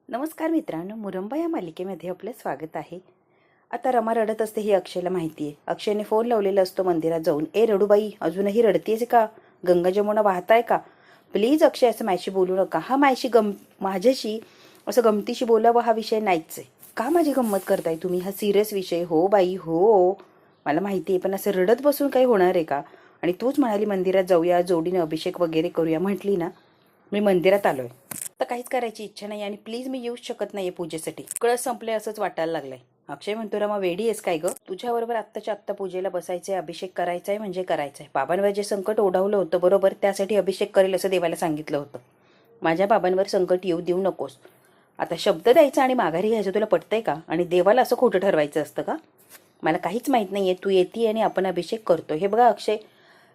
नमस्कार मित्रांनो, मुरंबा या मालिकेमध्ये आपलं स्वागत आहे. आता रमा रडत असते हे अक्षयला माहिती आहे. अक्षयने फोन लावलेला असतो मंदिरात जाऊन. ए रडूबाई, अजूनही रडतेस का? गंगा जमुना वाहताय का? प्लीज अक्षय, असं माझ्याशी बोलू नका. हा माझ्याशी असं गमतीशी बोलावं हा विषय नाहीच आहे. का माझी गंमत करताय तुम्ही? हा सिरियस विषय. हो बाई हो, मला माहिती आहे, पण असं रडत बसून काही होणार आहे का? आणि तूच म्हणाली मंदिरात जाऊया, जोडीने अभिषेक वगैरे करूया म्हटली ना. मी मंदिरात आलोय, तर काहीच करायची इच्छा नाही आणि प्लीज मी येऊच शकत नाहीये पूजेसाठी. कळस संपले असंच वाटायला लागलंय. अक्षय म्हणतो, रमा वेडी आहेस काय ग? तुझ्याबरोबर आत्ताच्या आत्ता पूजेला बसायचंय, अभिषेक करायचाय म्हणजे करायचंय. बाबांवर जे संकट ओढावलं होतं बरोबर, त्यासाठी अभिषेक करेल असं देवाला सांगितलं होतं. माझ्या बाबांवर संकट येऊ देऊ नकोस. आता शब्द द्यायचा आणि माघारी घ्यायचं तुला पटतंय का? आणि देवाला असं खोटं ठरवायचं असतं का? मला काहीच माहित नाहीये, तू येते आणि आपण अभिषेक करतो. हे बघा अक्षय,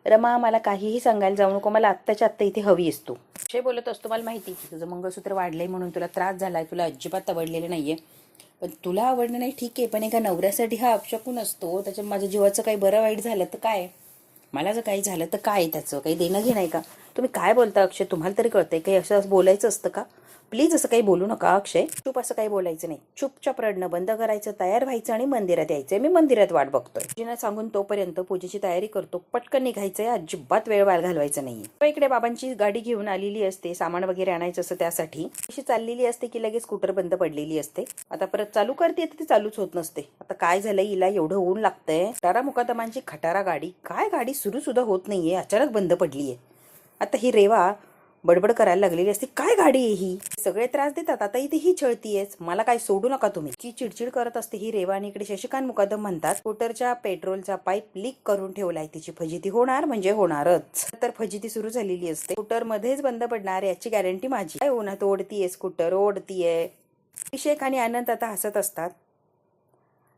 रमा मला काहीही सांगायला जाऊ नको, मला आत्ताच्या आत्ता इथे हवी आहेस तू. अक्षय बोलत असतो, मला माहिती की तुझं मंगळसूत्र वाढलंय म्हणून तुला त्रास झालाय, तुला अजिबात आवडलेलं नाहीये. पण तुला आवडणं नाही ठीक आहे, पण एका नवऱ्यासाठी हा अपशकुन असतो. त्याच्या माझ्या जीवाचं काही बरं वाईट झालं तर काय? मला जर काही झालं तर काय? त्याचं काही देणं घेणं आहे का? तुम्ही काय बोलता अक्षय? तुम्हाला तरी कळतंय काही? असं बोलायचं असतं का? प्लीज असं काही बोलू नका अक्षय. चूप असं काही बोलायचं नाही. चुपचाप रडणं बंद करायचं, तयार व्हायचं आणि मंदिरात यायचंय. मी मंदिरात वाट बघतोय. पूजेला सांगून तोपर्यंत पूजेची तयारी करतो. पटकन निघायचंय, अजिबात वेळ वाया घालवायचा नाहीये. इकडे बाबांची गाडी घेऊन आलेली असते, सामान वगैरे आणायचं असं त्यासाठी. अशी चाललेली असते की लगेच स्कूटर बंद पडलेली असते. आता परत चालू करते तर ती चालूच होत नसते. आता काय झालंय हिला? एवढं ऊन लागतंय. खटारा मुकादमांची खटारा गाडी, काय गाडी सुरू सुद्धा होत नाहीये, अचानक बंद पडलीये. आता ही रेवा बडबड करायला लागलेली असते, काय गाडी आहे ही? सगळे त्रास देतात, आता इथे ही छळतीयेच. मला काय सोडू नका तुम्ही. की चिडचिड करत असते ही रेवा. आणि इकडे शशिकांत मुकादम म्हणतात, स्कूटरच्या पेट्रोलचा पाईप लीक करून ठेवलाय. तिची फजिती होणार म्हणजे होणारच. तर फजिती सुरू झालेली असते. स्कूटर मध्येच बंद पडणार याची गॅरंटी माझी. काय उन्हात ओढतीये स्कूटर, ओढतीये. अभिषेक आणि आनंद आता हसत असतात.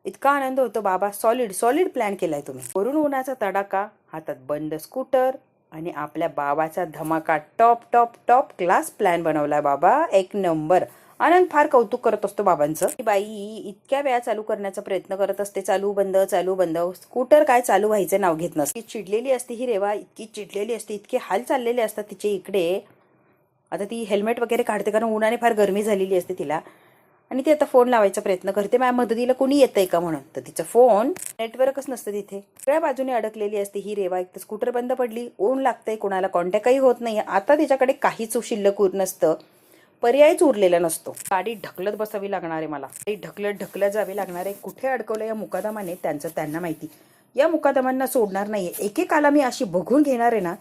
इतका आनंद होतो, बाबा सॉलिड प्लॅन केलाय तुम्ही. वरून उन्हाचा तडाखा, हातात बंद स्कूटर आणि आपल्या बाबाचा धमाका. Top top top class plan बनवलाय बाबा, एक नंबर. आनंद फार कौतुक करत असतो बाबांचं. बाई इतक्या वेळा चालू करण्याचा प्रयत्न करत असते, चालू बंद चालू बंद. स्कूटर काय चालू व्हायचं नाव घेत नसते. चिडलेली असते ही रेवा, इतकी चिडलेली असते, इतके हाल चाललेले असतात तिचे इकडे. आता ती हेल्मेट वगैरे काढते, कारण उन्हाने फार गरमी झालेली असते तिला. आणि ती आता फोन लावायचा प्रयत्न करते, माझ्या मदतीला कोणी येतंय का म्हणून. तर तिचं फोन नेटवर्कच नसतं तिथे. सगळ्या बाजूने अडकलेली असते ही रेवा. एक तर स्कूटर बंद पडली, ऊन लागतंय, कोणाला कॉन्टॅक्टही होत नाही. आता तिच्याकडे काहीच शिल्लक नसतं, पर्यायच उरलेला नसतो. गाडी ढकलत बसावी लागणार आहे मला. ढकलत जावी लागणार आहे. कुठे अडकवलं या मुकादमाने त्यांचं त्यांना माहिती. या मुकादमांना सोडणार नाहीये. एकेकाला मी अशी बघून घेणार आहे ना.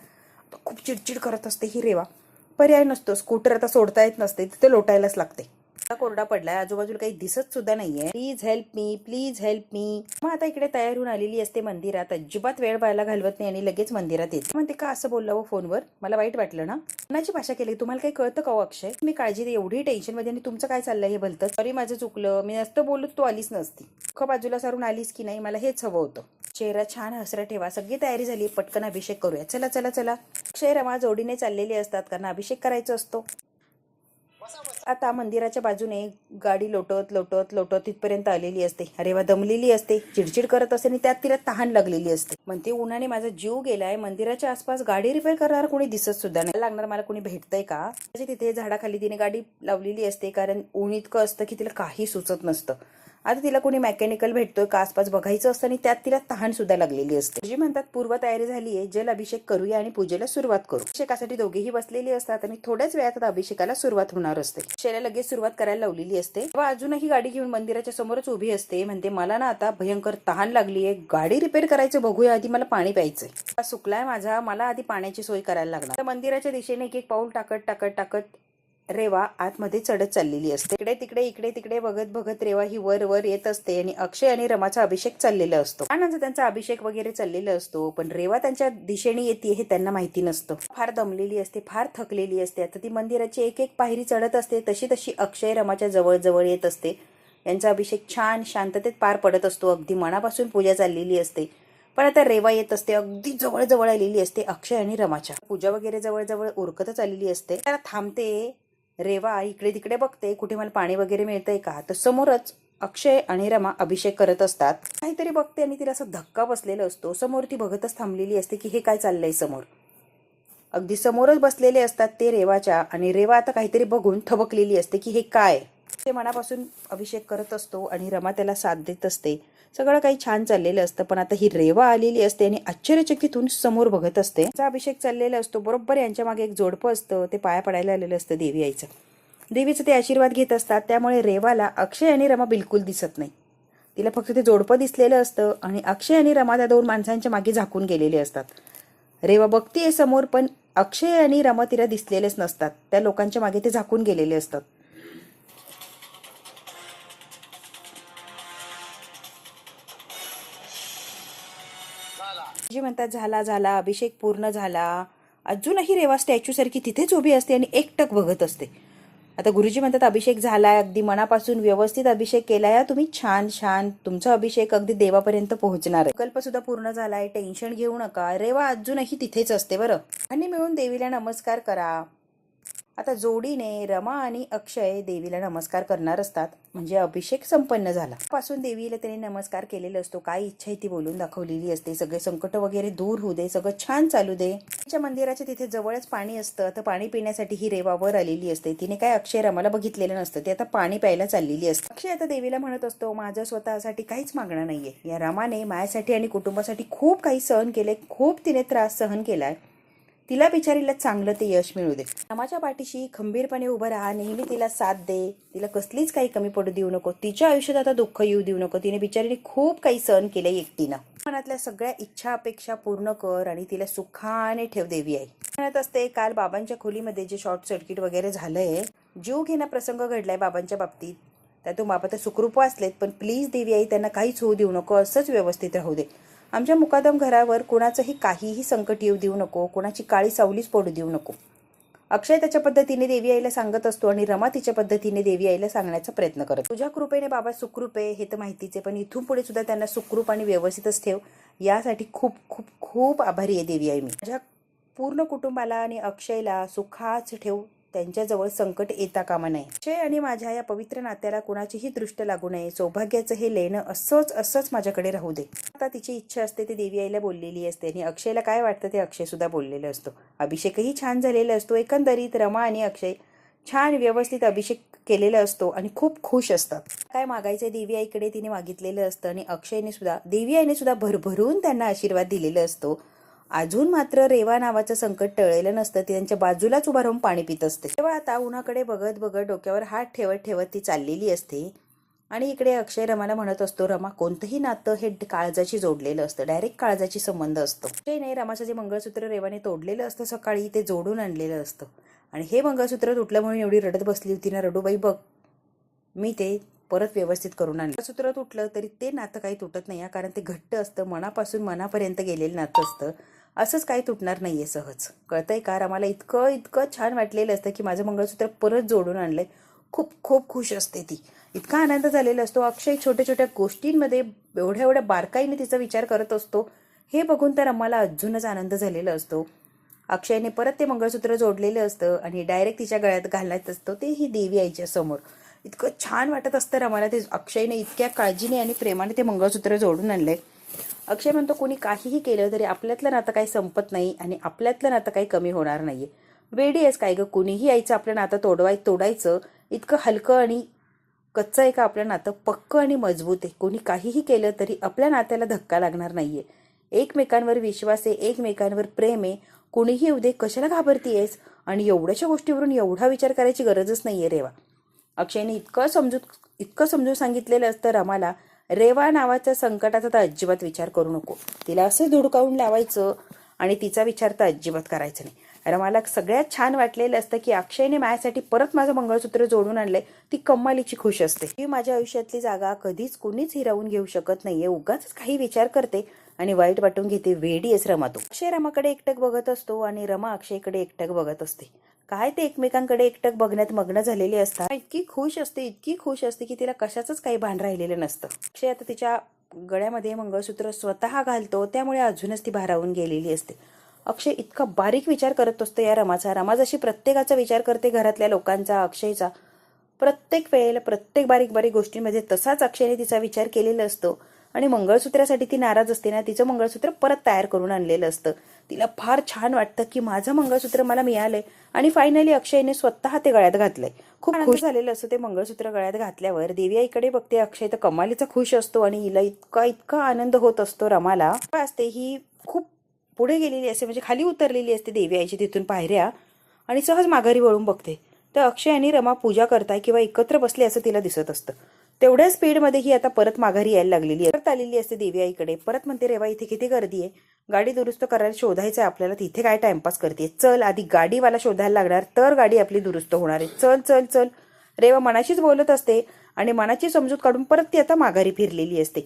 खूप चिडचिड करत असते ही रेवा. पर्याय नसतो, स्कूटर आता सोडता येत नसते, तिथे लोटायलाच लागते. कोरडा पडलाय, आजूबाजूला काही दिसत सुद्धा नाहीये. Please help me, please help me. मग आता इकडे तयार होऊन आलेली असते मंदिरात. अजिबात वेळ व्हायला घालवत नाही आणि लगेच मंदिरात येते. म्हणते, का असं बोललं फोनवर? मला वाईट वाटलं ना? कोणाची भाषा केली? तुम्हाला काही कळतं का अक्षय? मी काळजी एवढी टेन्शन मध्ये आणि तुमचं काय चाललंय हे भलतं. सॉरी, माझं चुकलं. मी नसतं बोलत तू आलीच नसती. बाजूला सारून आलीस की नाही, मला हेच हवं होतं. चेहरा छान हसरा ठेवा. सगळी तयारी झाली, पटकन अभिषेक करूया. चला चला चला. अक्षय रमा जोडीने चाललेले असतात, कारण अभिषेक करायचा असतो. आता मंदिराच्या बाजूने गाडी लोटत लोटत लोटत तिथपर्यंत आलेली असते. अरे वा, दमलेली असते, चिडचिड करत असते आणि त्यात तिला तहान लागलेली असते. म्हणते, उन्हाने माझा जीव गेलाय. मंदिराच्या आसपास गाडी रिपेअर करणार कोणी दिसत सुद्धा नाही. लागणार मला कोणी भेटतंय का? तिथे झाडाखाली तिने गाडी लावलेली असते, कारण ऊन इतकं असतं की तिला काही सुचत नसतं. आता तिला कोणी मेकॅनिकल भेटतोय का आसपास बघायचं असतं आणि त्यात तिला तहान सुद्धा लागलेली असते. जी म्हणतात, पूर्व तयारी झालीये, जल अभिषेक करूया आणि पूजेला सुरुवात करू. अभिषेकासाठी दोघेही बसलेली असतात आणि थोड्याच वेळात अभिषेकाला सुरुवात होणार असते. शेला लगेच सुरुवात करायला लावलेली असते. तेव्हा अजूनही गाडी घेऊन मंदिराच्या समोरच उभी असते. म्हणते, मला ना आता भयंकर तहान लागलीये, गाडी रिपेअर करायचं बघूया, आधी मला पाणी प्यायचंय. सुकलाय माझा, मला आधी पाण्याची सोय करायला लागणार. मंदिराच्या दिशेने एक एक पाऊल टाकत टाकत टाकत रेवा आतमध्ये चढत चाललेली असते. इकडे तिकडे इकडे तिकडे बघत बघत रेवा ही वर वर येत असते आणि अक्षय आणि रमाचा अभिषेक चाललेला असतो. आनंद त्यांचा अभिषेक वगैरे चाललेला असतो, पण रेवा त्यांच्या दिशेने येते हे त्यांना माहिती नसतं. फार दमलेली असते, फार थकलेली असते. आता ती मंदिराची एक एक पायरी चढत असते, तशी तशी अक्षय रमाच्या जवळ जवळ येत असते. यांचा अभिषेक छान शांततेत पार पडत असतो. अगदी मनापासून पूजा चाललेली असते. पण आता रेवा येत असते, अगदी जवळ जवळ आलेली असते अक्षय आणि रमाच्या. पूजा वगैरे जवळ जवळ उरकतच आलेली असते. त्याला थांबते. रेवा इकडे तिकडे बघते, कुठे मला पाणी वगैरे मिळतंय का. तर समोरच अक्षय आणि रमा अभिषेक करत असतात. काहीतरी बघते आणि तिला असं धक्का बसलेला असतो. समोर ती बघतच थांबलेली असते की हे काय चाललंय समोर. अगदी समोरच बसलेले असतात ते रेवाच्या, आणि रेवा आता काहीतरी बघून थबकलेली असते की हे काय. ते मनापासून अभिषेक करत असतो आणि रमा त्याला साथ देत असते. सगळं काही छान चाललेलं असतं. पण आता ही रेवा आलेली असते आणि आश्चर्यचकित होऊन समोर बघत असते. त्याचा अभिषेक चाललेला असतो. बरोबर यांच्या मागे एक जोडपं असतं. ते पाया पडायला आलेलं असतं देवी आईचं. देवीचं ते आशीर्वाद घेत असतात. त्यामुळे रेवाला अक्षय आणि रमा बिलकुल दिसत नाही. तिला फक्त ते जोडपं दिसलेलं असतं आणि अक्षय आणि रमा त्या दोन माणसांच्या मागे झाकून गेलेले असतात. रेवा बघतीये समोर, पण अक्षय आणि रमा तिला दिसलेलेच नसतात. त्या लोकांच्या मागे ते झाकून गेलेले असतात. जी म्हणतात झाला झाला, अभिषेक पूर्ण झाला. अजूनही रेवा स्टॅच्यू सारखी तिथेच उभी असते आणि एकटक बघत असते. आता गुरुजी म्हणतात अभिषेक झालाय, अगदी मनापासून व्यवस्थित अभिषेक केलाय तुम्ही, छान छान. तुमचा अभिषेक अगदी देवापर्यंत पोहोचणार आहे. प्रकल्प सुद्धा पूर्ण झालाय, टेन्शन घेऊ नका. रेवा अजूनही तिथेच असते बरं. आणि मिळून देवीला नमस्कार करा. आता जोडीने रमा आणि अक्षय देवीला नमस्कार करणार असतात. म्हणजे अभिषेक संपन्न झाला. पासून देवीला त्याने नमस्कार केलेला असतो. काय इच्छा आहे ती बोलून दाखवलेली असते. सगळे संकट वगैरे दूर होऊ दे, सगळं छान चालू दे. तिच्या मंदिराच्या तिथे जवळच पाणी असतं. तर पाणी पिण्यासाठी ही रेवा वर आलेली असते. तिने काय अक्षय रमाला बघितलेलं नसतं. ती आता पाणी प्यायला चाललेली असते. अक्षय आता देवीला म्हणत असतो माझं स्वतःसाठी काहीच मागणं नाहीये. या रमाने माझ्यासाठी आणि कुटुंबासाठी खूप काही सहन केले, खूप तिने त्रास सहन केलाय. तिला बिचारीला चांगलं ते यश मिळू दे. रमाच्या पाठीशी खंबीरपणे उभं राहा. नेहमी तिला साथ दे. तिला कसलीच काही कमी पडू देऊ नको. तिच्या आयुष्यात आता दुःख येऊ देऊ नको. तिने बिचारीने खूप काही सहन केलंय एकटीनं. मनातल्या सगळ्या इच्छा अपेक्षा पूर्ण कर आणि तिला सुखाने ठेव देवी आई. म्हणत असते काल बाबांच्या खोलीमध्ये जे शॉर्ट सर्किट वगैरे झालंय, जीव घेणा प्रसंग घडलाय बाबांच्या बाबतीत. त्यातून बाबा तर सुखरूप वाचलेत, पण प्लीज देवी आई त्यांना काहीच होऊ देऊ नको. असंच व्यवस्थित राहू दे. आमच्या मुकादम घरावर कुणाचंही काहीही संकट येऊ देऊ नको. कुणाची काळी सावलीच पडू देऊ नको. अक्षय त्याच्या पद्धतीने देवी आईला सांगत असतो आणि रमा तिच्या पद्धतीने देवी आईला सांगण्याचा प्रयत्न करत. तुझ्या कृपेने बाबा सुखरूप आहे हे तर माहितीच आहे, पण इथून पुढे सुद्धा त्यांना सुखरूप आणि व्यवस्थितच ठेव. यासाठी खूप खूप खूप आभारी आहे देवी आई. मी माझ्या पूर्ण कुटुंबाला आणि अक्षयला सुखाच ठेव. त्यांच्याजवळ संकट येता कामा नये. अक्षय आणि माझ्या या पवित्र नात्याला कुणाचीही दृष्ट लागू नये. सौभाग्याचं हे लेणं असंच माझ्याकडे राहू दे. आता तिची इच्छा असते ते देवी आईला बोललेली असते आणि अक्षयला काय वाटतं ते अक्षय सुद्धा बोललेलं असतो. अभिषेकही छान झालेला असतो. एकंदरीत रमा आणि अक्षय छान व्यवस्थित अभिषेक केलेला असतो आणि खूप खुश असतात. काय मागायचंय देवी आईकडे तिने मागितलेलं असतं आणि अक्षयने सुद्धा देवी आईने सुद्धा भरभरून त्यांना आशीर्वाद दिलेला असतो. अजून मात्र रेवा नावाचं संकट टळलेलं नसतं. ती त्यांच्या बाजूलाच उभा राहून पाणी पित असते. तेव्हा आता उन्हाकडे बघत बघत डोक्यावर हात ठेवत ठेवत ती चाललेली असते आणि इकडे अक्षय रमाला म्हणत असतो रमा कोणतंही नातं हे काळजाशी जोडलेलं असतं. डायरेक्ट काळजाची संबंध असतो. अक्षयने रमाचं जे मंगळसूत्र रेवाने तोडलेलं असतं सकाळी ते जोडून आणलेलं असतं आणि हे मंगळसूत्र तुटलं म्हणून एवढी रडत बसली होती ना रडूबाई, बघ मी ते परत व्यवस्थित करून आणलं. सूत्र तुटलं तरी ते नातं काही तुटत नाही, कारण ते घट्ट असतं. मनापासून मनापर्यंत गेलेलं नातं असतं. असंच काही तुटणार नाहीये सहज. कळतंय का? आम्हाला इतकं छान वाटलेलं असतं की माझं मंगळसूत्र परत जोडून आणलंय. खूप खूप खुश असते ती. इतका आनंद झालेला असतो. अक्षय छोट्या छोट्या गोष्टींमध्ये एवढ्या बारकाईने तिचा विचार करत असतो. हे बघून तर आम्हाला अजूनच आनंद झालेला असतो. अक्षयने परत ते मंगळसूत्र जोडलेलं असतं आणि डायरेक्ट तिच्या गळ्यात घालत असतो. तेही देवी आईच्या समोर. इतकं छान वाटत असतं रमाला. ते अक्षयने इतक्या काळजीने आणि प्रेमाने ते मंगळसूत्र जोडून आणलंय. अक्षय म्हणतो कोणी काहीही केलं तरी आपल्यातलं नातं काही संपत नाही आणि आपल्यातलं नातं काही कमी होणार नाहीये. वेडी आहेस काय ग? कुणीही यायचं आपलं नातं तोडायचं इतकं हलकं आणि कच्चं आहे का आपलं नातं? पक्क आणि मजबूत आहे. कोणी काहीही केलं तरी आपल्या नात्याला धक्का लागणार नाहीये. एकमेकांवर विश्वास आहे, एकमेकांवर प्रेम आहे. कुणीही येऊ दे, कशाला घाबरतीयेस? आणि एवढ्याशा गोष्टीवरून एवढा विचार करायची गरजच नाहीये रेवा. अक्षयने इतकं समजून सांगितलेलं असतं रमाला, रेवा नावाच्या संकटाचा तर अजिबात विचार करू नको. तिला असं धुडकावून लावायचं आणि तिचा विचार तर अजिबात करायचा नाही. रमाला सगळ्यात छान वाटलेलं असतं की अक्षयने माझ्यासाठी परत माझं मंगळसूत्र जोडून आणलंय. ती कम्मालीची खुश असते. ही माझ्या आयुष्यातली जागा कधीच कुणीच हिरावून घेऊ शकत नाहीये. उगाच काही विचार करते आणि वाईट वाटून घेते. वेडी आहेस रमा तू. अक्षय रमाकडे एकटक बघत असतो आणि रमा अक्षयकडे एकटक बघत असते. काय ते एकमेकांकडे एकटक बघण्यात मग्न झालेले असतात. इतकी खुश असते की तिला कशाचंच काही भान राहिलेलं नसतं. अक्षय आता तिच्या गळ्यामध्ये मंगळसूत्र स्वतः घालतो, त्यामुळे अजूनच ती भारावून गेलेली असते. अक्षय इतका बारीक विचार करत असतो या रमाचा. रमा जशी प्रत्येकाचा विचार करते, घरातल्या लोकांचा, अक्षयचा, प्रत्येक वेळेला प्रत्येक बारीक बारीक गोष्टींमध्ये तसाच अक्षयने तिचा विचार केलेला असतो. आणि मंगळसूत्रासाठी ती नाराज असते ना, तिचं मंगळसूत्र परत तयार करून आणलेलं असतं. तिला फार छान वाटतं की माझं मंगळसूत्र मला मिळालंय आणि फायनली अक्षयने स्वतः ते गळ्यात घातलंय. खूप खुश झालेलं असतं ते मंगळसूत्र गळ्यात घातल्यावर. देवी आईकडे बघते अक्षय तर कमालीचा खुश असतो आणि हिला इतका इतका आनंद होत असतो. रमाला असते ही खूप पुढे गेलेली असते, म्हणजे खाली उतरलेली असते देवी आईची तिथून पायऱ्या, आणि सहज माघारी वळून बघते तर अक्षय आणि रमा पूजा करताय किंवा एकत्र बसले असं तिला दिसत असतं. तेवढ्या स्पीडमध्ये ही आता परत माघारी यायला लागलेली आहे. परत आलेली असते देवी आईकडे. परत म्हणते रेवा इथे किती गर्दी आहे, गाडी दुरुस्त करायला शोधायचं आहे आपल्याला, तिथे काय टाइमपास करते, चल आधी गाडीवाला शोधायला लागणार तर गाडी आपली दुरुस्त होणार आहे, चल चल चल. रेवा मनाशीच बोलत असते आणि मनाची समजूत काढून परत ती आता माघारी फिरलेली असते.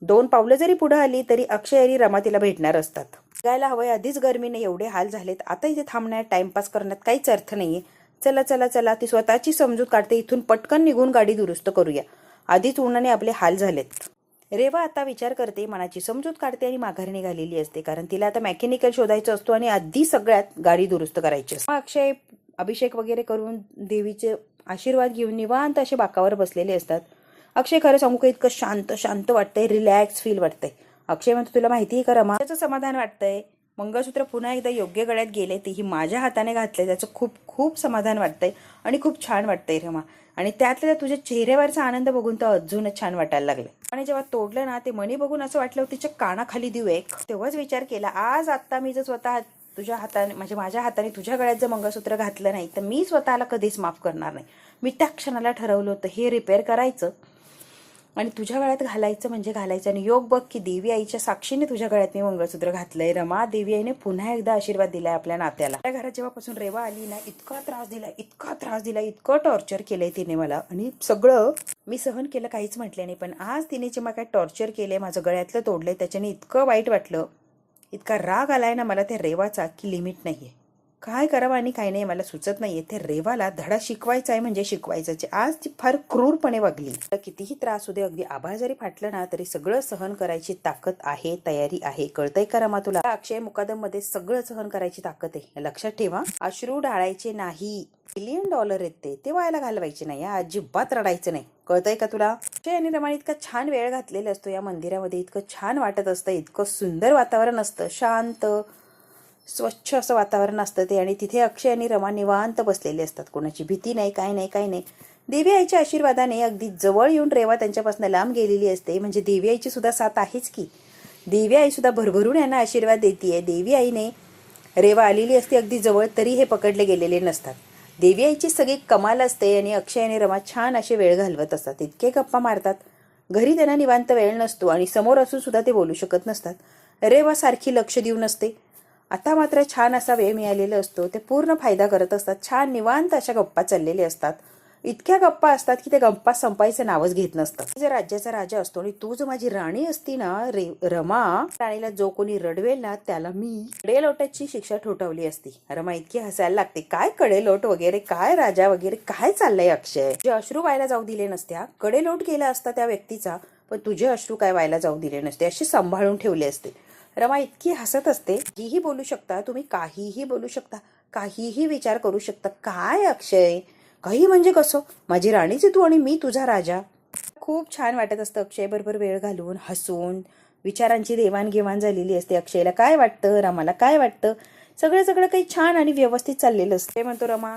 2 पावलं जरी पुढे आली तरी अक्षय आणि रमा तिला भेटणार असतात. जायला हवंय, आधीच गर्मीने एवढे हाल झालेत, आता इथे थांबण्यात टाइमपास करण्यात काहीच अर्थ नाहीये. चला चला चला. ती स्वतःची समजूत काढते, इथून पटकन निघून गाडी दुरुस्त करूया, आधीच उन्हाने आपले हाल झालेत. रेवा आता विचार करते, मनाची समजूत काढते आणि माघारी निघालेली असते, कारण तिला आता मेकॅनिकल शोधायचं असतो आणि आधी सगळ्यात गाडी दुरुस्त करायची असते. अक्षय अभिषेक वगैरे करून देवीचे आशीर्वाद घेऊन निवांत असे बाकावर बसलेले असतात. अक्षय खरं सांगू का इतकं शांत शांत वाटतंय, रिलॅक्स फील वाटतंय. अक्षय म्हणतो तुला माहिती आहे का रमा, त्याचं समाधान वाटतंय, मंगळसूत्र पुन्हा एकदा योग्य गळ्यात गेले, तेही माझ्या हाताने घातले, त्याचं खूप खूप समाधान वाटतंय आणि खूप छान वाटतंय रमा. आणि त्यातल्या तुझ्या चेहऱ्यावरचा आनंद बघून तर अजूनच छान वाटायला लागलं. आणि जेव्हा तोडलं ना ते मणी बघून असं वाटलं तिच्या कानाखाली देऊ एक. तेव्हाच विचार केला, आज आत्ता मी जर स्वतः तुझ्या हाताने म्हणजे माझ्या हाताने तुझ्या गळ्यात जर मंगळसूत्र घातलं नाही तर मी स्वतःला कधीच माफ करणार नाही. मी त्या क्षणाला ठरवलं होतं हे रिपेअर करायचं आणि तुझ्या गळ्यात घालायचं म्हणजे घालायचं. आणि योग बघ की देवी आईच्या साक्षीने तुझ्या गळ्यात मी मंगळसूत्र घातलंय रमा. देवी आईने पुन्हा एकदा आशीर्वाद दिलाय आपल्या नात्याला. त्या घरात जेव्हापासून रेवा आली ना इतका त्रास दिला, इतकं टॉर्चर केलंय तिने मला, आणि सगळं मी सहन केलं, काहीच म्हटलं नाही. पण आज तिने जेव्हा काय टॉर्चर केलंय, माझं गळ्यातलं तोडलंय, त्याच्याने इतकं वाईट वाटलं, इतका राग आलाय ना मला त्या रेवाचा की लिमिट नाहीये. काय करावं आणि काय नाही मला सुचत नाहीये. ते रेवाला धडा शिकवायचा आहे म्हणजे शिकवायचाच. आज ती फार क्रूरपणे वागली. कितीही त्रास होते, अगदी आभाळ जरी फाटलं ना तरी सगळं सहन करायची ताकद आहे, तयारी आहे. कळतंय का रमा तुला? अक्षय मुकादम मध्ये सगळं सहन करायची ताकद आहे, लक्षात ठेवा. अश्रू ढाळायचे नाही, $1,000,000 आहेत ते व्हायला घालवायचे नाही, अजिबात रडायचं नाही. कळतंय का तुला? अक्षय आणि रमाने इतका छान वेळ घातलेला असतो या मंदिरामध्ये, इतकं छान वाटत असतं, इतकं सुंदर वातावरण असतं, शांत स्वच्छ असं वातावरण असतं ते. आणि तिथे अक्षय आणि रमा निवांत बसलेले असतात, कोणाची भीती नाही, काय नाही काय नाही. देवी आईच्या आशीर्वादाने अगदी जवळ येऊन रेवा त्यांच्यापासून लांब गेलेली असते, म्हणजे देवी आईची सुद्धा साथ आहेच की. देवी आई सुद्धा भरभरून यांना आशीर्वाद देतीये. देवी आईने रेवा आलेली असते अगदी जवळ तरी हे पकडले गेलेले नसतात. देवी आईची सगळी कमाल असते आणि अक्षय आणि रमा छान असे वेळ घालवत असतात, इतके गप्पा मारतात. घरी त्यांना निवांत वेळ नसतो आणि समोर असून सुद्धा ते बोलू शकत नसतात. रेवा सारखी लक्ष देऊन असते. आता मात्र छान असा वेळ मिळालेला असतो, ते पूर्ण फायदा करत असतात. छान निवांत अशा गप्पा चाललेले असतात, इतक्या गप्पा असतात की ते गप्पा संपायचं नावच घेत नसतं. जर राज्याचा राजा असतो आणि तू जर माझी राणी असती ना रमा, राणीला जो कोणी रडवेल ना त्याला मी कडेलोटाची शिक्षा ठोठावली असती. रमा इतकी हसायला लागते, काय कडेलोट वगैरे, काय राजा वगैरे, काय चाललंय अक्षय? जे अश्रू व्हायला जाऊ दिले नसत्या, कडेलोट केला असता त्या व्यक्तीचा, पण तुझे अश्रू काय व्हायला जाऊ दिले नसते, असे सांभाळून ठेवले असते. रमा इतकी हसत असते, काहीही बोलू शकता तुम्ही, काहीही बोलू शकता, काहीही विचार करू शकता. काय अक्षय, काही म्हणजे कसं, माझी राणीच तू आणि मी तुझा राजा. खूप छान वाटत असतं अक्षय बरोबर वेळ घालवून, हसून. विचारांची देवाणघेवाण झालेली असते. अक्षयला काय वाटतं, रमाला काय वाटतं, सगळं सगळं काही छान आणि व्यवस्थित चाललेलं असतं. ते म्हणतो रमा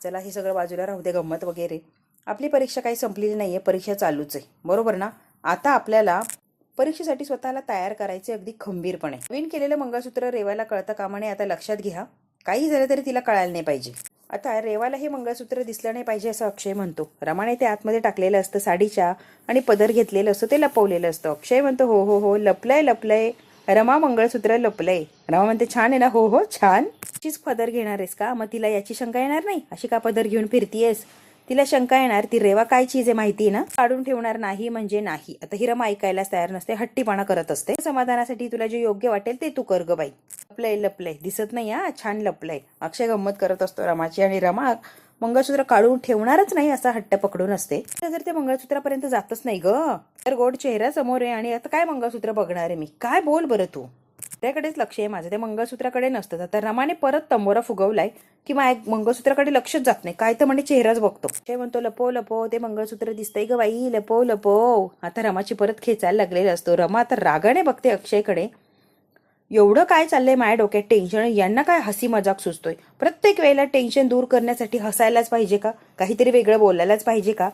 चला हे सगळं बाजूला राहू दे, गंमत वगैरे, आपली परीक्षा काही संपलेली नाहीये, परीक्षा चालूच आहे, बरोबर ना? आता आपल्याला परीक्षेसाठी स्वतःला तयार करायचे अगदी खंबीरपणे. नवीन केलेलं मंगळसूत्र रेवाला कळतं कामा नये, आता लक्षात घ्या, काही झालं तरी तिला कळायला नाही पाहिजे. आता रेवाला हे मंगळसूत्र दिसलं नाही पाहिजे असं अक्षय म्हणतो. रमाने ते आतमध्ये टाकलेलं असतं साडीच्या आणि पदर घेतलेलं असतं ते लपवलेलं असतं. अक्षय म्हणतो हो हो हो, लपलंय लपलंय रमा, मंगळसूत्र लपलंय. रमा म्हणते छान आहे ना, हो हो छान. अशीच पदर घेणार आहेस का, मग तिला याची शंका येणार नाही, अशी का पदर घेऊन फिरतीयेस? तिला शंका येणार, ती रेवा काय चीज आहे माहिती ना, काढून ठेवणार नाही म्हणजे नाही. आता ही रमा ऐकायलाच तयार नसते, हट्टीपणा करत असते. समाधानासाठी तुला जे योग्य वाटेल ते तू कर ग बाई. लपलंय लपलंय दिसत नाही, छान लपलंय. अक्षय गंमत करत असतो रमाची, आणि रमा मंगळसूत्र काढून ठेवणारच नाही असा हट्ट पकडून असते. जर ते मंगळसूत्रापर्यंत जातच नाही ग, तर गोड चेहरा समोर आहे आणि आता काय मंगळसूत्र बघणार आहे मी, काय बोल बरं तू. त्याकडेच लक्ष आहे माझं, ते मंगळसूत्राकडे नसतं. आता रमाने परत तंबोरा फुगवलाय की माझ्या मंगळसूत्राकडे लक्षच जात नाही, काय तर म्हणजे चेहराच बघतो. ते म्हणतो लपो लपो ते मंगळसूत्र दिसतंय ग बाई, लपो लपो. आता रमाची परत खेचायला लागलेला असतो. रमा आता रागाने बघते अक्षयकडे, एवढं काय चाललंय माझ्या डोक्यात टेन्शन, यांना काय हसी मजाक सुचतोय. प्रत्येक वेळेला टेन्शन दूर करण्यासाठी हसायलाच पाहिजे का, काहीतरी वेगळं बोलायलाच पाहिजे का.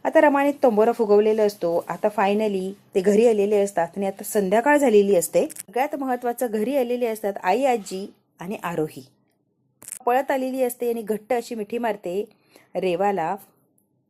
आता रमाने तंबोरा फुगवलेला असतो. आता फायनली ते घरी आलेले असतात आणि आता संध्याकाळ झालेली असते. सगळ्यात महत्वाचं, घरी आलेले असतात आई, आजी आणि आरोही. पळत आलेली असते आणि घट्ट अशी मिठी मारते रेवाला,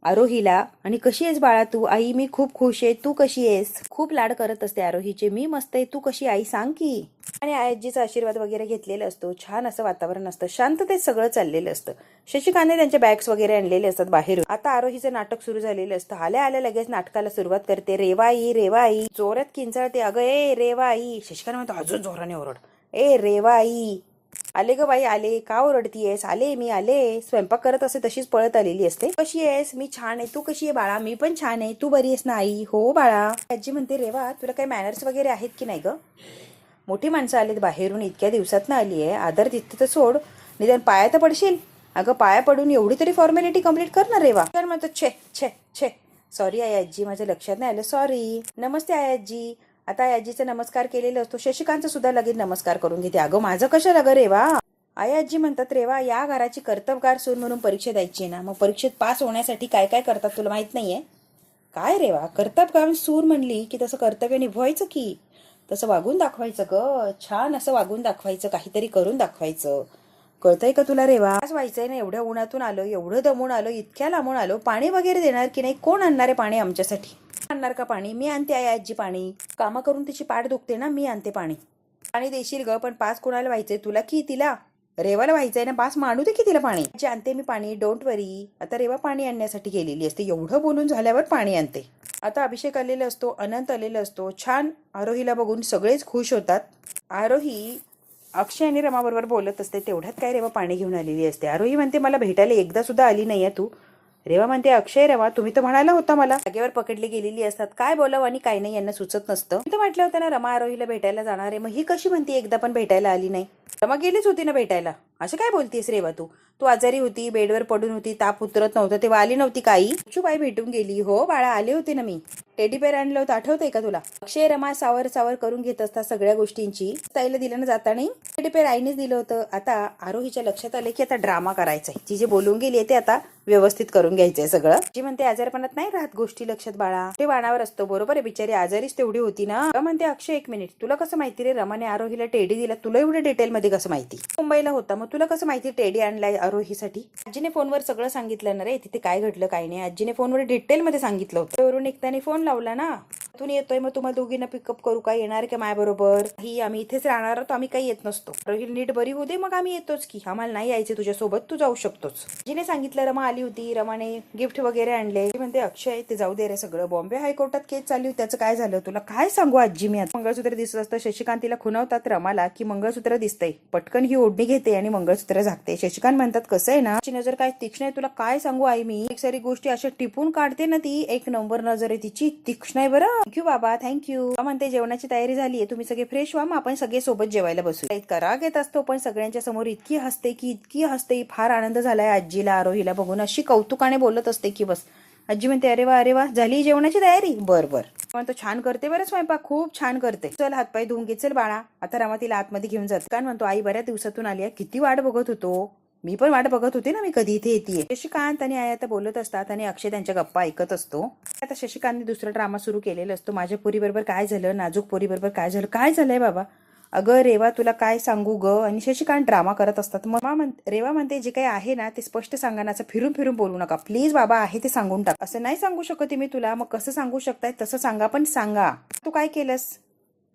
आरोहीला. आणि कशी आहेस बाळा तू? आई मी खूप खुश आहे, तू कशी आहेस? खूप लाड करत असते आरोहीचे. मी मस्त आहे, तू कशी आई सांग की. आणि आजीचा आशीर्वाद वगैरे घेतलेला असतो. छान असं वातावरण असतं, शांततेत सगळं चाललेलं असतं. शशिकांतने त्यांचे बॅग्स वगैरे आणलेले असतात बाहेरून. आता आरोहीचं नाटक सुरू झालेलं असतं. आल्या आल्या लगेच नाटकाला सुरुवात करते. रेवाई रेवाई जोरात किंचाळते. अगं ए रेवाई. शशिकांत म्हणतो अजून जोराने ओरड. ए रेवाई. आले ग बाई आले, का ओरडतीयेस? आले मी आले. स्वयंपाक करत असते तशीच पळत आलेली असते. कशी आहेस? मी छान आहे, तू कशी आहे बाळा? मी पण छान आहे, तू बरी आहेस ना आई? हो बाळा. आजी म्हणते रेवा तुला काही मॅनर्स वगैरे आहेत की नाही ग? मोठी माणसं आलीत बाहेरून, इतक्या दिवसात ना आली आहे, आदर तिथे तर सोड, निदान पाया तर पडशील. अगं पाया पडून एवढी तरी फॉर्मॅलिटी कम्प्लीट कर ना रेवा. तर म्हणतो छे छे छे. सॉरी आई आजी, माझ्या लक्षात नाही आलं, सॉरी. नमस्ते आई आजी. आता आई आजीचा नमस्कार केलेला असतो. शशिकांतचा सुद्धा लगेच नमस्कार करून घेते. अगं माझं कशाला ग रेवा? आई आजी म्हणतात रेवा या घराची कर्तबगार सून म्हणून परीक्षा द्यायची ना, मग परीक्षेत पास होण्यासाठी काय काय करतात तुला माहित नाहीये काय रेवा? कर्तबगार सून म्हणली की तसं कर्तव्य निभवायचं की, तसं वागून दाखवायचं ग. छान असं वागून दाखवायचं, काहीतरी करून दाखवायचं. कळतंय का तुला रेवा? आज व्हायचंय ना, एवढ्या उन्हातून आलो, एवढं दमून आलो, इतक्या लांबून आलो, पाणी वगैरे देणार की नाही? कोण आणणार आहे पाणी आमच्यासाठी? आणणार का पाणी? मी आणते आई आजी पाणी. कामं करून तिची पाठ दुखते ना, मी आणते पाणी. पाणी देशील ग, पण पास कोणाला व्हायचंय, तुला की तिला? रेवाला व्हायचंय ना पास, मांडू दे की तिला पाणी. आणते मी पाणी, डोंट वरी. आता रेवा पाणी आणण्यासाठी गेलेली असते. एवढं बोलून झाल्यावर पाणी आणते. आता अभिषेक आलेला असतो, अनंत आलेला असतो. छान आरोहीला बघून सगळेच खुश होतात. आरोही अक्षय आणि रमाबरोबर बोलत असते. तेवढ्यात काय रेवा पाणी घेऊन आलेली असते. आरोही म्हणते मला भेटायला एकदा सुद्धा आली नाहीये तू. रेवा म्हणते अक्षय रमा तुम्ही तर म्हणाला होता मला. जागेवर पकडली गेलेली असतात. काय बोलावं आणि काय नाही यांना सुचत नसतं. मी तर म्हटलं होतं ना रमा आरोहीला भेटायला जाणार आहे, मग ही कशी म्हणते एकदा पण भेटायला आली नाही? रमा गेलीच होती ना भेटायला. असं काय बोलतीस रेवा तू? तू आजारी होती, बेडवर पडून होती, ताप उतरत नव्हतं तेव्हा आली नव्हती काही? बाई भेटून गेली. हो बाळा आले होते ना मी. टेडी पेर आणलं होतं, आठवतंय का तुला? अक्षय रमा सावर सावर करून घेत असतात सगळ्या गोष्टींची. ताईला दिलं ना जाता नाही, टेडी पेर आईनेच दिलं होतं. आता आरोहीच्या लक्षात आलं की आता ड्रामा करायचाय. ती जे बोलून गेली ते आता व्यवस्थित करून घ्यायचंय सगळं. जी म्हणते आजारपणात नाही राहत गोष्टी लक्षात बाळा, ते बाणावर असतो. बरोबर आहे, बिचारी आजारीच तेवढी होती ना. म्हणते अक्षय एक मिनिट, तुला कसं माहिती रे रमाने आरोहीला टेडी दिला? तुला एवढं डिटेल मध्ये कसं माहिती? मुंबईला होता मग तुला कसं माहिती टेडी आणलाय आरोहीसाठी? आजीने फोनवर सगळं सांगितलं ना रे, तिथे काय घडलं काय नाही. आजीने फोनवर डिटेल मध्ये सांगितलं होतं. वरून एकट्याने फोन लावला ना, तुम्ही येतोय मग तुम्हाला दोघींना पिकअप करू का, येणार का माझ्या बरोबर? ही आम्ही इथेच राहणार आहोत, आम्ही काही येत नसतो. आरोही नीट बरी होऊ दे मग आम्ही येतोच की, आम्हाला नाही यायचे तुझ्यासोबत, तू जाऊ शकतोस. आजीने सांगितलं. रमा आली होती, रमाने गिफ्ट वगैरे आणले. म्हणते अक्षय ते जाऊ दे रे सगळं, बॉम्बे हायकोर्टात केस चालू होती त्याचं काय झालं तुला काय सांगू आजी मी. आता मंगळसूत्र दिसत असतं. शशिकांत तिला खुणवतात रमाला की मंगळसूत्र दिसतंय. पटकन ही ओढणी घेते आणि मंगळसूत्र झाकते. शशिकांत म्हणतात कसं आहे ना, नजर काय तीक्ष्ण आहे तुला काय सांगू आई मी. एक सारी गोष्टी अशा टिपून काढते ना ती, एक नंबर नजर आहे तिची, तीक्ष्ण आहे बरं. थँक्यू बाबा थँक्यू. म्हणते जेवणाची तयारी झाली आहे, तुम्ही सगळे फ्रेश व्हा, मग आपण सगळे सोबत जेवायला बसू. इतका राग येत असतो पण सगळ्यांच्या समोर इतकी हसते. फार आनंद झालाय आजीला आरोहीला बघून. अशी कौतुकाने बोलत असते की बस. आजी म्हणते अरे वा झाली जेवणाची तयारी? बर म्हणतो छान करते बरं स्वयंपाक, खूप छान करते. चल हातपाय धुवून घे चल बाळा. आता रमा तिला आतमध्ये घेऊन जात. काय म्हणतो आई बऱ्याच दिवसातून आली आहे, किती वाट बघत होतो. मी पण वाट बघत होते ना, मी कधी इथे येते. शशिकांत आणि आई आता बोलत असतात आणि अक्षय त्यांच्या गप्पा ऐकत असतो. आता शशिकांतने दुसरा ड्रामा सुरू केलेला असतो. माझ्या पोरी बरोबर काय झालं, नाजूक पोरी बरोबर काय झालं, काय झालंय बाबा? अगं रेवा तुला काय सांगू ग. आणि शशिकांत ड्रामा करत असतात. रेवा म्हणते जे काही आहे ना ते स्पष्ट सांगा ना, फिरून फिरून बोलू नका प्लीज बाबा, आहे ते सांगून टाक. असं नाही सांगू शकत मी तुला. मग कसं सांगू शकताय? तसं सांगा, पण सांगा. तू काय केलंस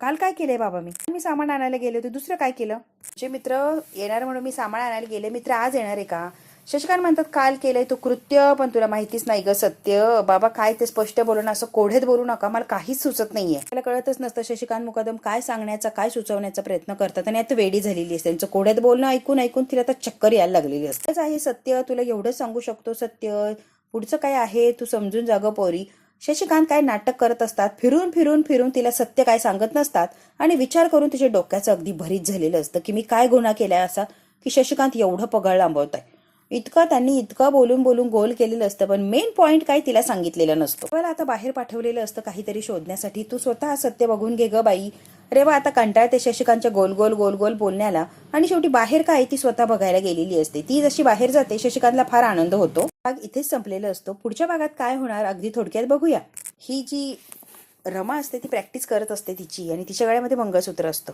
काल? काय केलंय बाबा? मी सामान आणायला गेले होते. दुसरं काय केलं? जे मित्र येणार म्हणून मी सामान आणायला गेले, मित्र आज येणार आहे का? शशिकांत म्हणतात काल केलंय तू कृत्य, पण तुला माहितीच नाही ग सत्य. बाबा काय ते स्पष्ट बोलू ना, असं कोढ्यात बोलू नका, मला काहीच सुचत नाहीये. मला कळतच नसतं शशिकांत मुकादम काय सांगण्याचा काय सुचवण्याचा प्रयत्न करतात आणि आता वेडी झालेली असते. त्यांचं कोढ्यात बोलणं ऐकून तिला आता चक्कर यायला लागलेली असते. आहे सत्य, तुला एवढंच सांगू शकतो सत्य, पुढचं काय आहे तू समजून जागं पोरी. शशिकांत काय नाटक करत असतात, फिरून फिरून फिरून तिला सत्य काय सांगत नसतात आणि विचार करून तिच्या डोक्याचं अगदी भरीत झालेलं असतं की मी काय गुन्हा केलाय असा की शशिकांत एवढं पगळ लांबवत आहे. त्यांनी इतकं बोलून बोलून गोल केलेलं असतं, पण मेन पॉइंट काय तिला सांगितलेलं नसतो. रेवाला आता बाहेर पाठवलेलं असतं काहीतरी शोधण्यासाठी. तू स्वतः सत्य बघून घे ग बाई. रेवा आता कंटाळते शशिकांतच्या गोल गोल गोल गोल बोलण्याला आणि शेवटी बाहेर काय ती स्वतः बघायला गेलेली असते. ती जशी बाहेर जाते शशिकांतला फार आनंद होतो. भाग इथेच संपलेला असतो. पुढच्या भागात काय होणार अगदी थोडक्यात बघूया. ही जी रमा असते ती प्रॅक्टिस करत असते तिची आणि तिच्या गळ्यामध्ये मंगळसूत्र असतं.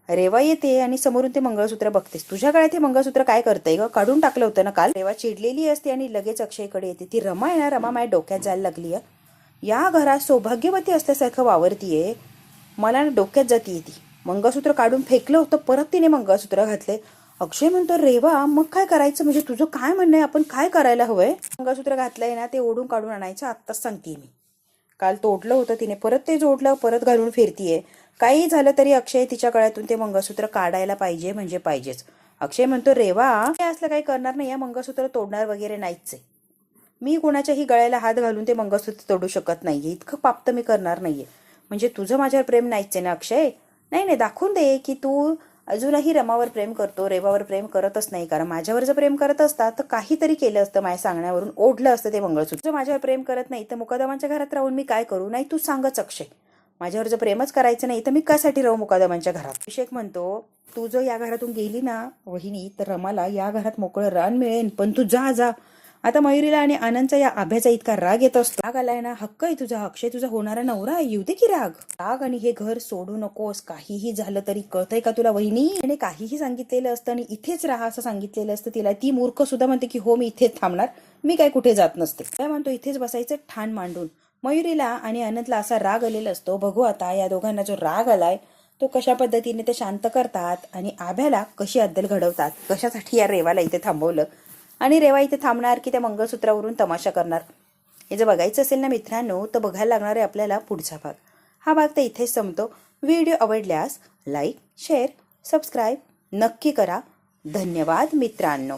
रेवा येते आणि समोरून ते मंगळसूत्र बघतेस. तुझ्या गळ्यात हे मंगळसूत्र काय करतंय ग? काढून टाकलं होतं ना काल. रेवा चिडलेली असते आणि लगेच अक्षयकडे येते. ती रमा आहे ना, रमा माझ्या डोक्यात जायला लागली आहे. या घरात सौभाग्यवती असल्यासारखं वावरतीये. मला ना डोक्यात जातीये ती. मंगळसूत्र काढून फेकलं होतं, परत तिने मंगळसूत्र घातले. अक्षय म्हणतो रेवा मग काय करायचं, म्हणजे तुझं काय म्हणणं आहे, आपण काय करायला हवंय? मंगळसूत्र घातलंय ना ते ओढून काढून आणायचं, आत्ताच सांगते मी. काल तोडलं होतं तिने, परत ते जोडलं, परत घालून फिरतीये. काही झालं तरी अक्षय तिच्या गळ्यातून ते मंगळसूत्र काढायला पाहिजे म्हणजे पाहिजेच. अक्षय म्हणतो रेवा असलं काही करणार नाही, या मंगळसूत्र तोडणार वगैरे नाहीच आहे. मी कोणाच्याही गळ्याला हात घालून ते मंगळसूत्र तोडू शकत नाहीये. इतकं पाप तर मी करणार नाहीये. म्हणजे तुझं माझ्यावर प्रेम नाहीच आहे ना अक्षय? नाही नाही, दाखवून दे की तू अजूनही रमावर प्रेम करतो, रेवावर प्रेम करतच नाही. कारण माझ्यावर जर प्रेम करत असता तर काहीतरी केलं असतं, माझ्या सांगण्यावरून ओढलं असतं ते मंगळसूत्र. जर माझ्यावर प्रेम करत नाही तर मुकादमांच्या घरात राहून मी काय करू? नाही तू सांगच अक्षय. माझ्यावर जर प्रेमच करायचं नाही तर मी कशासाठी राहू मुकादमांच्या घरात? अभिषेक म्हणतो तू जर या घरातून गेली ना वहिनी तर रमाला या घरात मोकळं रान मिळेल, पण तू जा जा. आता मयुरीला आणि आनंदचा या आभ्याचा इतका राग येत असतो. राग आलाय ना, हक्क आहे तुझा, अक्षय तुझा होणारा नवरा आहे, येऊ दे की राग. राग आणि हे घर सोडू नकोस. काहीही झालं तरी कळतंय का तुला वहिनी? आणि काहीही सांगितलेलं असतं आणि इथेच राहा असं सांगितलेलं असतं तिला. ती मूर्ख सुद्धा म्हणते की हो मी इथेच थांबणार, मी काय कुठे जात नसते. काय म्हणतो इथेच बसायचं ठाण मांडून. मयुरीला आणि आनंदला असा राग आलेला असतो. बघू आता या दोघांना जो राग आलाय तो कशा पद्धतीने ते शांत करतात आणि आभ्याला कशी अद्दल घडवतात. कशासाठी या रेवाला इथे थांबवलं आणि रेवा इथे थांबणार की त्या मंगळसूत्रावरून तमाशा करणार, हे जर बघायचं असेल ना मित्रांनो तर बघायला लागणार आहे आपल्याला पुढचा भाग. हा भाग तर इथेच संपतो. व्हिडिओ आवडल्यास लाईक शेअर सबस्क्राईब नक्की करा. धन्यवाद मित्रांनो.